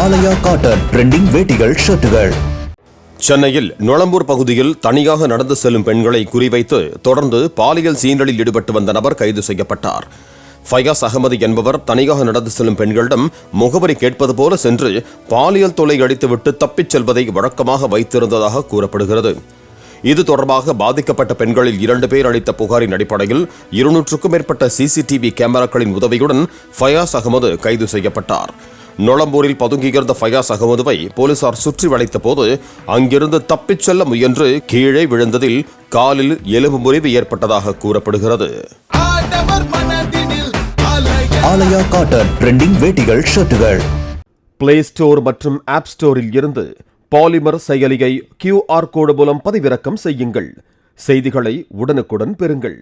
ஆலயா cotton trending வேட்டிகள், ஷர்ட்டுகள். சென்னையில் நுளம்பூர் பகுதியில் தனியாக நடந்து செல்லும் பெண்களை குறிவைத்து தொடர்ந்து பாலியல் சீண்டலில் ஈடுபட்டு வந்த நபர் கைது செய்யப்பட்டார். ஃபயாஸ் அகமது என்பவர் தனியாக நடந்து செல்லும் பெண்களிடம் முகவரி கேட்பது போல சென்று பாலியல் தொல்லை அளித்துவிட்டு தப்பிச் செல்வதை வழக்கமாக வைத்திருந்ததாக கூறப்படுகிறது. இது தொடர்பாக பாதிக்கப்பட்ட பெண்களில் 2 பேர் அளித்த புகாரின் அடிப்படையில் 200க்கும் மேற்பட்ட சிசிடிவி கேமராக்களின் உதவியுடன் ஃபயாஸ் அகமது கைது செய்யப்பட்டார். நுளம்பூரில் பதுங்கியிருந்த ஃபயாஸ் அகமதுவை போலீசார் சுற்றி வளைத்த போது அங்கிருந்து தப்பிச் செல்ல முயன்று கீழே விழுந்ததில் காலில் எலும்பு முறிவு ஏற்பட்டதாக கூறப்படுகிறது. ஆலயா காட்டன் ட்ரெண்டிங் வேட்டிகள், ஷர்ட்டுகள். பிளே ஸ்டோர் மற்றும் ஆப் ஸ்டோரில் இருந்து பாலிமர் செயலியை QR கோடு மூலம் பதிவிறக்கம் செய்யுங்கள். செய்திகளை உடனுக்குடன் பெறுங்கள்.